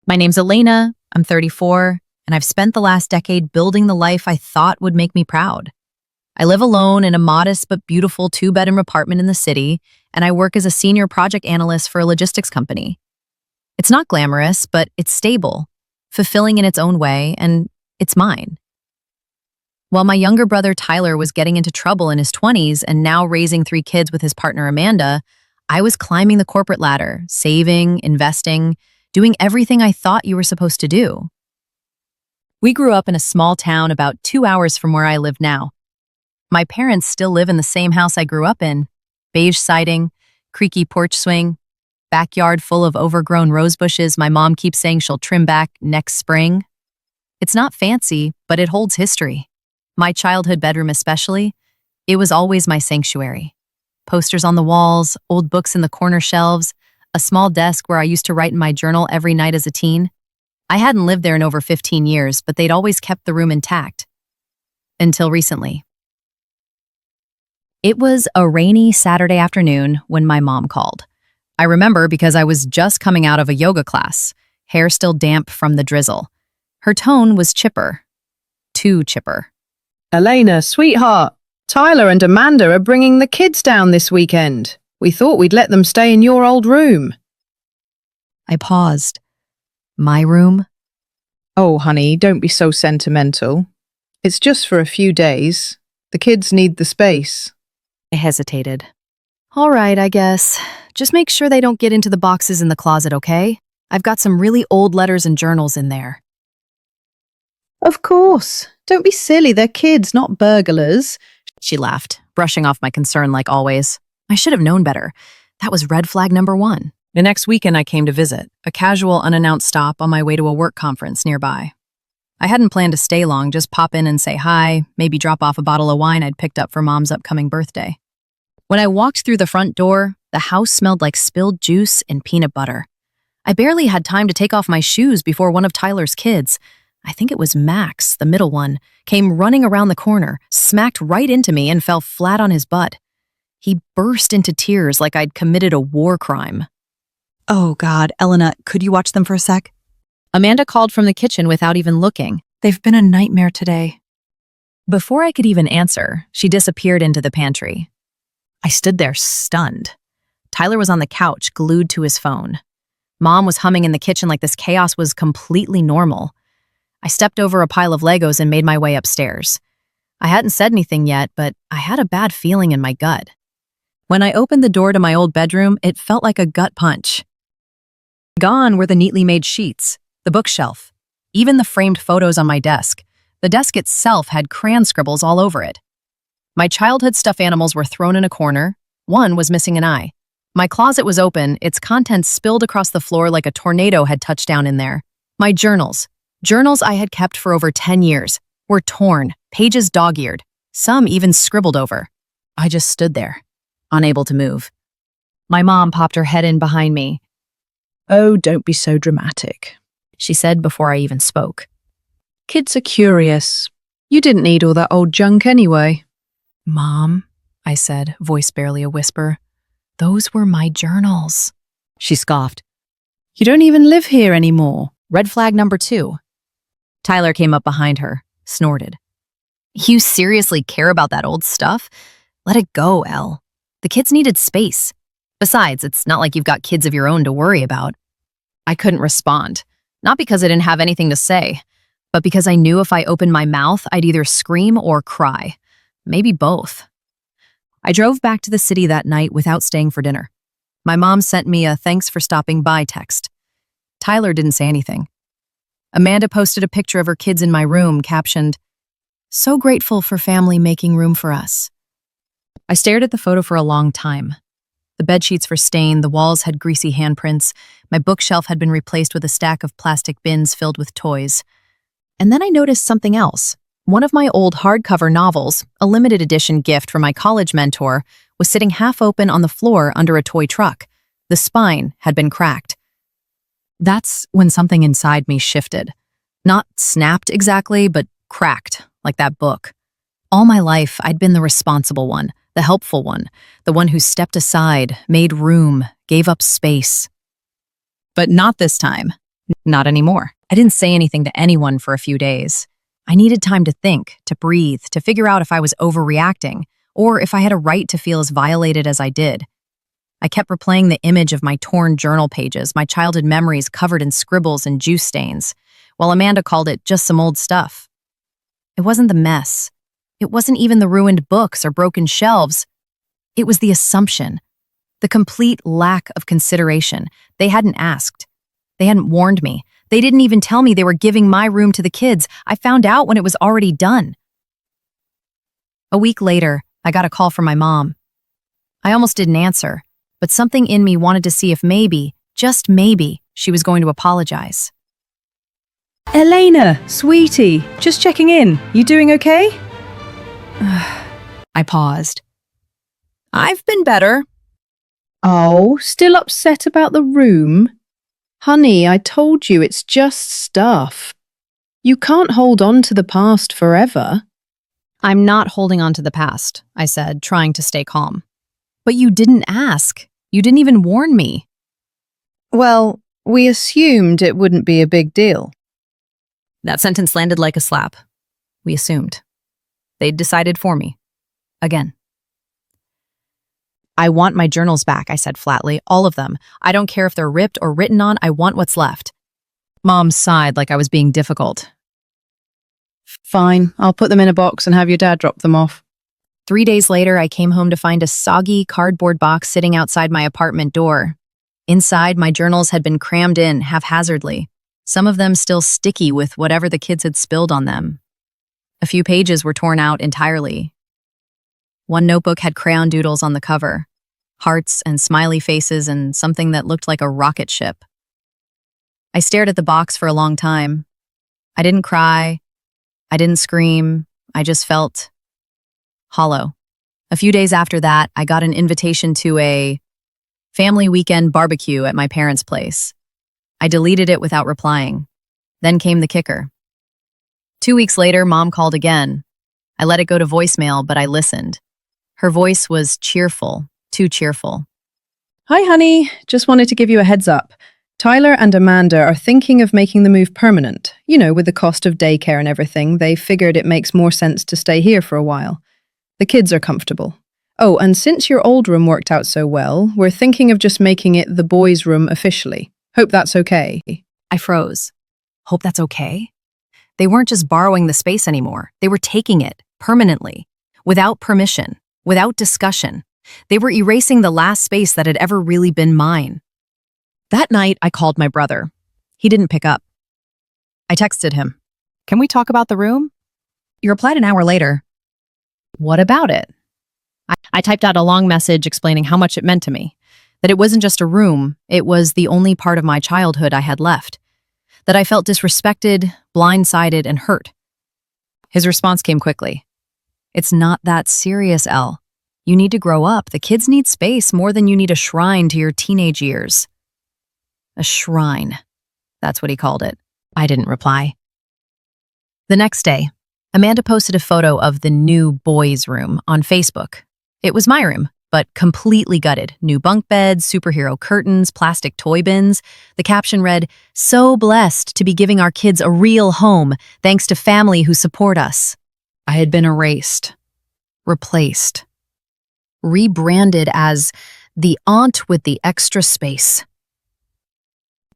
My name's Elena, I'm 34, and I've spent the last decade building the life I thought would make me proud. I live alone in a modest but beautiful two-bedroom apartment in the city, and I work as a senior project analyst for a logistics company. It's not glamorous, but it's stable, fulfilling in its own way, and it's mine. While my younger brother Tyler was getting into trouble in his 20s and now raising 3 kids with his partner Amanda, I was climbing the corporate ladder, saving, investing, doing everything I thought you were supposed to do. We grew up in a small town about 2 hours from where I live now. My parents still live in the same house I grew up in. Beige siding, creaky porch swing, backyard full of overgrown rose bushes my mom keeps saying she'll trim back next spring. It's not fancy, but it holds history. My childhood bedroom especially, it was always my sanctuary. Posters on the walls, old books in the corner shelves, a small desk where I used to write in my journal every night as a teen. I hadn't lived there in over 15 years, but they'd always kept the room intact. Until recently. It was a rainy Saturday afternoon when my mom called. I remember because I was just coming out of a yoga class, hair still damp from the drizzle. Her tone was chipper. Too chipper. Elena, sweetheart, Tyler and Amanda are bringing the kids down this weekend. We thought we'd let them stay in your old room. I paused. My room? Oh, honey, don't be so sentimental. It's just for a few days. The kids need the space. I hesitated. All right, I guess. Just make sure they don't get into the boxes in the closet, okay? I've got some really old letters and journals in there. Of course. Don't be silly. They're kids, not burglars. She laughed, brushing off my concern like always. I should have known better. That was red flag number 1. The next weekend I came to visit, a casual, unannounced stop on my way to a work conference nearby. I hadn't planned to stay long, just pop in and say hi, maybe drop off a bottle of wine I'd picked up for Mom's upcoming birthday. When I walked through the front door, the house smelled like spilled juice and peanut butter. I barely had time to take off my shoes before one of Tyler's kids, I think it was Max, the middle one, came running around the corner, smacked right into me and fell flat on his butt. He burst into tears like I'd committed a war crime. Oh God, Elena, could you watch them for a sec? Amanda called from the kitchen without even looking. They've been a nightmare today. Before I could even answer, she disappeared into the pantry. I stood there stunned. Tyler was on the couch, glued to his phone. Mom was humming in the kitchen like this chaos was completely normal. I stepped over a pile of Legos and made my way upstairs. I hadn't said anything yet, but I had a bad feeling in my gut. When I opened the door to my old bedroom, it felt like a gut punch. Gone were the neatly made sheets, the bookshelf, even the framed photos on my desk. The desk itself had crayon scribbles all over it. My childhood stuffed animals were thrown in a corner. One was missing an eye. My closet was open, its contents spilled across the floor like a tornado had touched down in there. My journals I had kept for over 10 years, were torn, pages dog-eared, some even scribbled over. I just stood there, unable to move. My mom popped her head in behind me. Oh, don't be so dramatic, She said before I even spoke. Kids are curious. You didn't need all that old junk anyway. Mom, I said, voice barely a whisper, those were my journals. She scoffed. You don't even live here anymore. Red flag number 2. Tyler came up behind her, snorted. You seriously care about that old stuff? Let it go, Elle. The kids needed space. Besides, it's not like you've got kids of your own to worry about. I couldn't respond, not because I didn't have anything to say, but because I knew if I opened my mouth, I'd either scream or cry. Maybe both. I drove back to the city that night without staying for dinner. My mom sent me a thanks for stopping by text. Tyler didn't say anything. Amanda posted a picture of her kids in my room, captioned, "So grateful for family making room for us." I stared at the photo for a long time. The bedsheets were stained, the walls had greasy handprints, my bookshelf had been replaced with a stack of plastic bins filled with toys. And then I noticed something else. One of my old hardcover novels, a limited edition gift from my college mentor, was sitting half open on the floor under a toy truck. The spine had been cracked. That's when something inside me shifted. Not snapped exactly, but cracked, like that book. All my life, I'd been the responsible one, the helpful one, the one who stepped aside, made room, gave up space. But not this time. Not anymore. I didn't say anything to anyone for a few days. I needed time to think, to breathe, to figure out if I was overreacting, or if I had a right to feel as violated as I did. I kept replaying the image of my torn journal pages, my childhood memories covered in scribbles and juice stains, while Amanda called it just some old stuff. It wasn't the mess. It wasn't even the ruined books or broken shelves. It was the assumption, the complete lack of consideration. They hadn't asked. They hadn't warned me. They didn't even tell me they were giving my room to the kids. I found out when it was already done. A week later, I got a call from my mom. I almost didn't answer, but something in me wanted to see if maybe, just maybe, she was going to apologize. Elena, sweetie, just checking in. You doing okay? I paused. I've been better. Oh, still upset about the room? Honey, I told you it's just stuff. You can't hold on to the past forever. I'm not holding on to the past, I said, trying to stay calm. But you didn't ask. You didn't even warn me. Well, we assumed it wouldn't be a big deal. That sentence landed like a slap. We assumed. They'd decided for me. Again. I want my journals back, I said flatly. All of them. I don't care if they're ripped or written on. I want what's left. Mom sighed like I was being difficult. Fine, I'll put them in a box and have your dad drop them off. 3 days later, I came home to find a soggy cardboard box sitting outside my apartment door. Inside, my journals had been crammed in haphazardly, some of them still sticky with whatever the kids had spilled on them. A few pages were torn out entirely. One notebook had crayon doodles on the cover, hearts and smiley faces and something that looked like a rocket ship. I stared at the box for a long time. I didn't cry. I didn't scream. I just felt hollow. A few days after that, I got an invitation to a family weekend barbecue at my parents' place. I deleted it without replying. Then came the kicker. 2 weeks later, Mom called again. I let it go to voicemail, but I listened. Her voice was cheerful, too cheerful. Hi, honey. Just wanted to give you a heads up. Tyler and Amanda are thinking of making the move permanent. You know, with the cost of daycare and everything, they figured it makes more sense to stay here for a while. The kids are comfortable. Oh, and since your old room worked out so well, we're thinking of just making it the boys' room officially. Hope that's okay. I froze. Hope that's okay? They weren't just borrowing the space anymore. They were taking it, permanently, without permission, without discussion. They were erasing the last space that had ever really been mine. That night, I called my brother. He didn't pick up. I texted him. Can we talk about the room? He replied an hour later. What about it? I typed out a long message explaining how much it meant to me, that it wasn't just a room, it was the only part of my childhood I had left, that I felt disrespected, blindsided, and hurt. His response came quickly. It's not that serious, Elle. You need to grow up. The kids need space more than you need a shrine to your teenage years. A shrine. That's what he called it. I didn't reply. The next day, Amanda posted a photo of the new boys' room on Facebook. It was my room, but completely gutted. New bunk beds, superhero curtains, plastic toy bins. The caption read, "So blessed to be giving our kids a real home, thanks to family who support us." I had been erased, replaced, rebranded as the aunt with the extra space.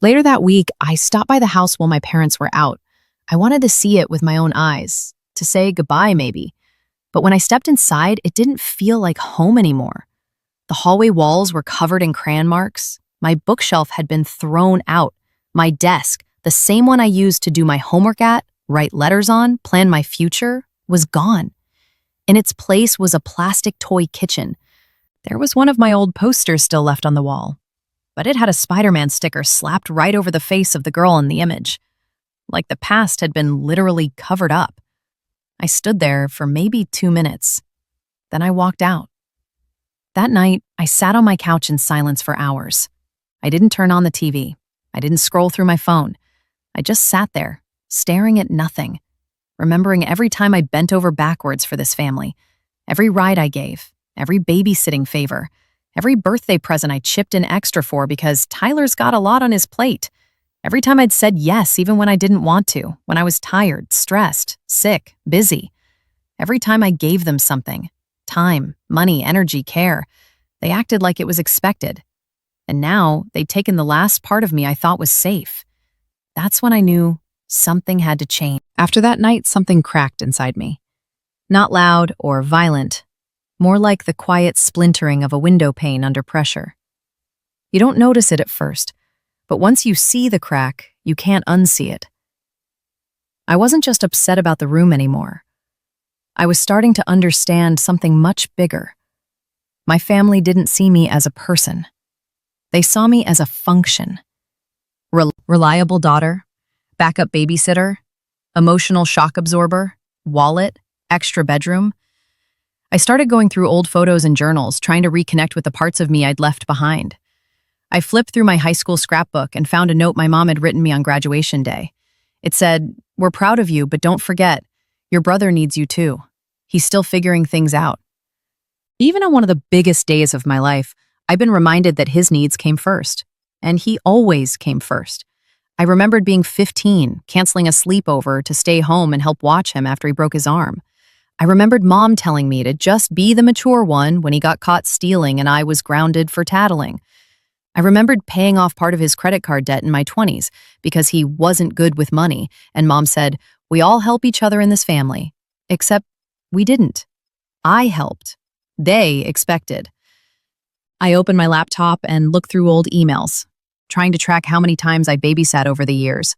Later that week, I stopped by the house while my parents were out. I wanted to see it with my own eyes, to say goodbye maybe. But when I stepped inside, it didn't feel like home anymore. The hallway walls were covered in crayon marks. My bookshelf had been thrown out. My desk, the same one I used to do my homework at, write letters on, plan my future, was gone. In its place was a plastic toy kitchen. There was one of my old posters still left on the wall, but it had a Spider-Man sticker slapped right over the face of the girl in the image, like the past had been literally covered up. I stood there for maybe 2 minutes. Then I walked out. That night, I sat on my couch in silence for hours. I didn't turn on the TV. I didn't scroll through my phone. I just sat there, staring at nothing, remembering every time I bent over backwards for this family, every ride I gave, every babysitting favor, every birthday present I chipped in extra for because Tyler's got a lot on his plate. Every time I'd said yes, even when I didn't want to, when I was tired, stressed, sick, busy. Every time I gave them something, time, money, energy, care, they acted like it was expected. And now they'd taken the last part of me I thought was safe. That's when I knew something had to change. After that night, something cracked inside me. Not loud or violent, more like the quiet splintering of a window pane under pressure. You don't notice it at first, but once you see the crack, you can't unsee it. I wasn't just upset about the room anymore. I was starting to understand something much bigger. My family didn't see me as a person. They saw me as a function. Reliable daughter, backup babysitter, emotional shock absorber, wallet, extra bedroom. I started going through old photos and journals, trying to reconnect with the parts of me I'd left behind. I flipped through my high school scrapbook and found a note my mom had written me on graduation day. It said, "We're proud of you, but don't forget, your brother needs you too. He's still figuring things out." Even on one of the biggest days of my life, I've been reminded that his needs came first. And he always came first. I remembered being 15, canceling a sleepover to stay home and help watch him after he broke his arm. I remembered Mom telling me to just be the mature one when he got caught stealing and I was grounded for tattling. I remembered paying off part of his credit card debt in my 20s because he wasn't good with money, and Mom said, "We all help each other in this family." Except we didn't. I helped. They expected. I opened my laptop and looked through old emails, trying to track how many times I babysat over the years.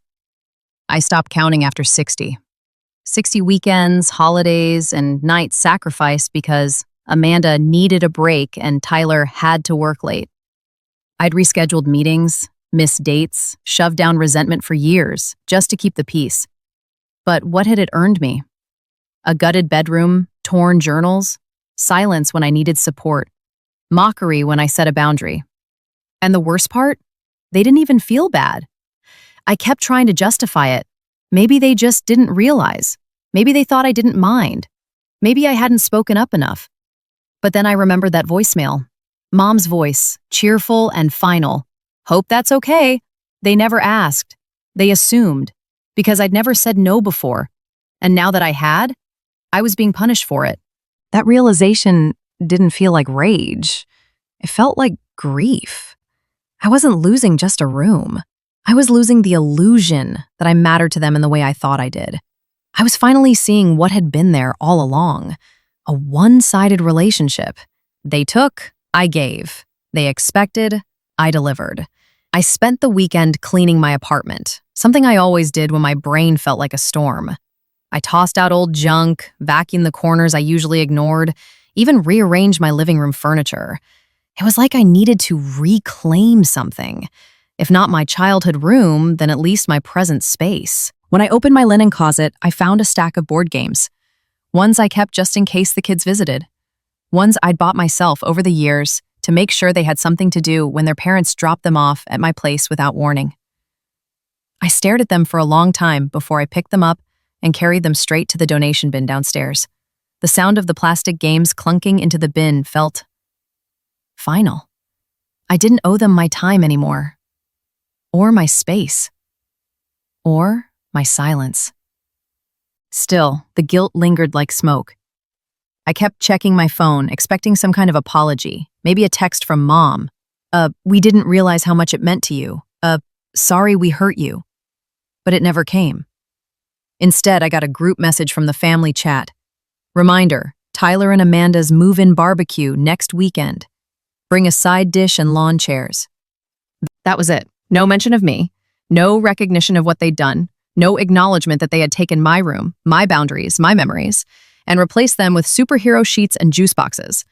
I stopped counting after 60. 60 weekends, holidays, and nights sacrificed because Amanda needed a break and Tyler had to work late. I'd rescheduled meetings, missed dates, shoved down resentment for years just to keep the peace. But what had it earned me? A gutted bedroom, torn journals, silence when I needed support, mockery when I set a boundary. And the worst part? They didn't even feel bad. I kept trying to justify it. Maybe they just didn't realize. Maybe they thought I didn't mind. Maybe I hadn't spoken up enough. But then I remembered that voicemail. Mom's voice, cheerful and final. "Hope that's okay." They never asked. They assumed. Because I'd never said no before. And now that I had, I was being punished for it. That realization didn't feel like rage. It felt like grief. I wasn't losing just a room. I was losing the illusion that I mattered to them in the way I thought I did. I was finally seeing what had been there all along. A one-sided relationship. They took, I gave. They expected, I delivered. I spent the weekend cleaning my apartment, something I always did when my brain felt like a storm. I tossed out old junk, vacuumed the corners I usually ignored, even rearranged my living room furniture. It was like I needed to reclaim something. If not my childhood room, then at least my present space. When I opened my linen closet, I found a stack of board games. Ones I kept just in case the kids visited. Ones I'd bought myself over the years to make sure they had something to do when their parents dropped them off at my place without warning. I stared at them for a long time before I picked them up and carried them straight to the donation bin downstairs. The sound of the plastic games clunking into the bin felt final. I didn't owe them my time anymore. Or my space. Or my silence. Still, the guilt lingered like smoke. I kept checking my phone, expecting some kind of apology, maybe a text from Mom. "We didn't realize how much it meant to you. Sorry we hurt you." But it never came. Instead, I got a group message from the family chat. Reminder, Tyler and Amanda's move-in barbecue next weekend. Bring a side dish and lawn chairs. That was it. No mention of me. No recognition of what they'd done. No acknowledgement that they had taken my room, my boundaries, my memories, and replaced them with superhero sheets and juice boxes.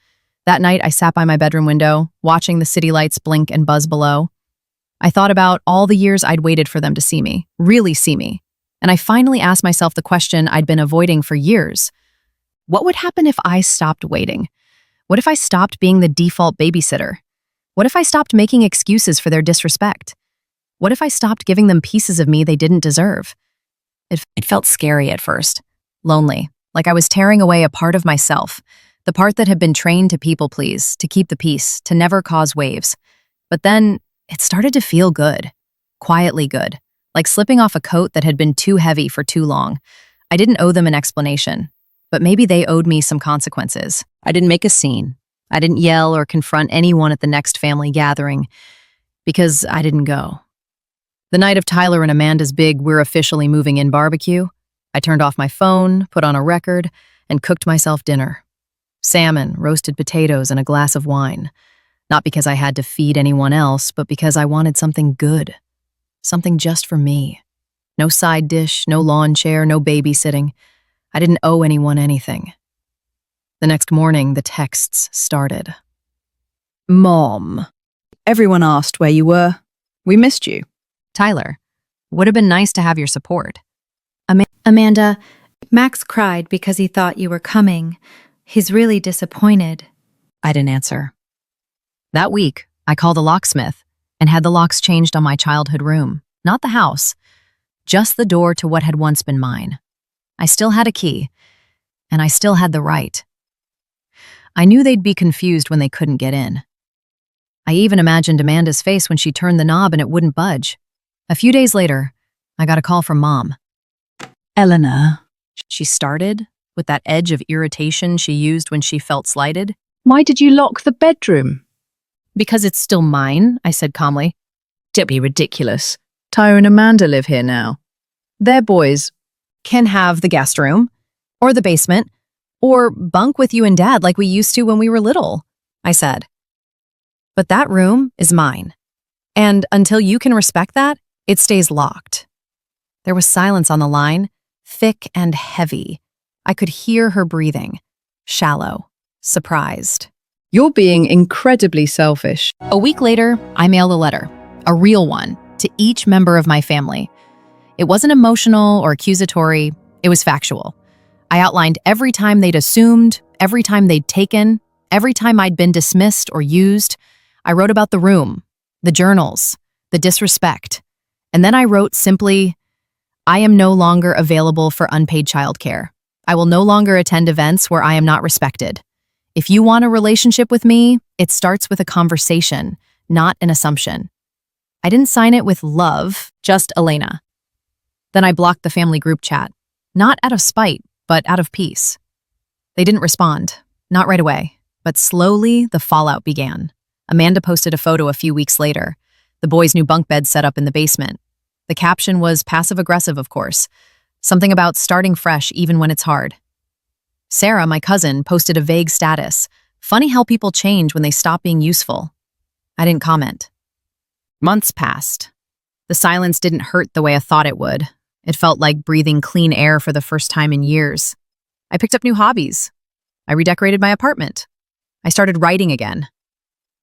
That night, I sat by my bedroom window, watching the city lights blink and buzz below. I thought about all the years I'd waited for them to see me, really see me. And I finally asked myself the question I'd been avoiding for years. What would happen if I stopped waiting? What if I stopped being the default babysitter? What if I stopped making excuses for their disrespect? What if I stopped giving them pieces of me they didn't deserve? It felt scary at first, lonely, like I was tearing away a part of myself, the part that had been trained to people please, to keep the peace, to never cause waves. But then it started to feel good. quietly good, like slipping off a coat that had been too heavy for too long. I didn't owe them an explanation, but maybe they owed me some consequences. I didn't make a scene. I didn't yell or confront anyone at the next family gathering because I didn't go. The night of Tyler and Amanda's big "we're officially moving in" barbecue, I turned off my phone, put on a record, and cooked myself dinner. Salmon, roasted potatoes, and a glass of wine. Not because I had to feed anyone else, but because I wanted something good. Something just for me. No side dish, no lawn chair, no babysitting. I didn't owe anyone anything. The next morning, the texts started. Mom. Everyone asked where you were. We missed you. Tyler, would have been nice to have your support. Amanda, Max cried because he thought you were coming. He's really disappointed. I didn't answer. That week, I called a locksmith and had the locks changed on my childhood room. Not the house, just the door to what had once been mine. I still had a key, and I still had the right. I knew they'd be confused when they couldn't get in. I even imagined Amanda's face when she turned the knob and it wouldn't budge. A few days later, I got a call from Mom. Elena. She started, with that edge of irritation she used when she felt slighted. Why did you lock the bedroom? Because it's still mine, I said calmly. Don't be ridiculous. Tyra and Amanda live here now. They're boys. Can have the guest room, or the basement, or bunk with you and Dad like we used to when we were little, I said. But that room is mine. And until you can respect that, it stays locked. There was silence on the line, thick and heavy. I could hear her breathing, shallow, surprised. You're being incredibly selfish. A week later, I mailed a letter, a real one, to each member of my family. It wasn't emotional or accusatory, it was factual. I outlined every time they'd assumed, every time they'd taken, every time I'd been dismissed or used. I wrote about the room, the journals, the disrespect. And then I wrote simply, I am no longer available for unpaid childcare. I will no longer attend events where I am not respected. If you want a relationship with me, it starts with a conversation, not an assumption. I didn't sign it with love, just Elena. Then I blocked the family group chat, not out of spite, but out of peace. They didn't respond, not right away, but slowly the fallout began. Amanda posted a photo a few weeks later, the boys' new bunk bed set up in the basement. The caption was passive-aggressive, of course, something about starting fresh even when it's hard. Sarah, my cousin, posted a vague status. Funny how people change when they stop being useful. I didn't comment. Months passed. The silence didn't hurt the way I thought it would. It felt like breathing clean air for the first time in years. I picked up new hobbies. I redecorated my apartment. I started writing again.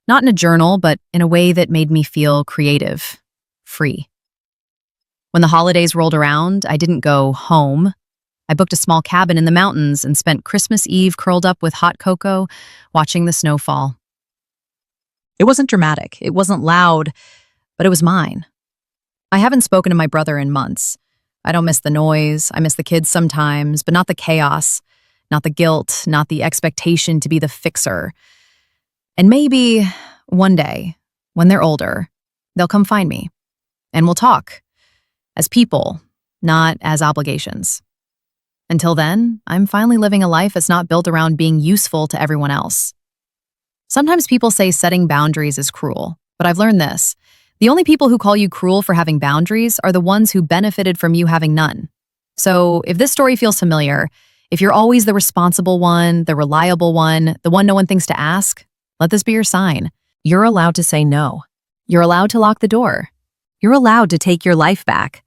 Not in a journal, but in a way that made me feel creative, free. When the holidays rolled around, I didn't go home. I booked a small cabin in the mountains and spent Christmas Eve curled up with hot cocoa, watching the snow fall. It wasn't dramatic, it wasn't loud, but it was mine. I haven't spoken to my brother in months. I don't miss the noise, I miss the kids sometimes, but not the chaos, not the guilt, not the expectation to be the fixer. And maybe one day, when they're older, they'll come find me, and we'll talk. As people, not as obligations. Until then, I'm finally living a life that's not built around being useful to everyone else. Sometimes people say setting boundaries is cruel, but I've learned this. The only people who call you cruel for having boundaries are the ones who benefited from you having none. So if this story feels familiar, if you're always the responsible one, the reliable one, the one no one thinks to ask, let this be your sign. You're allowed to say no. You're allowed to lock the door. You're allowed to take your life back.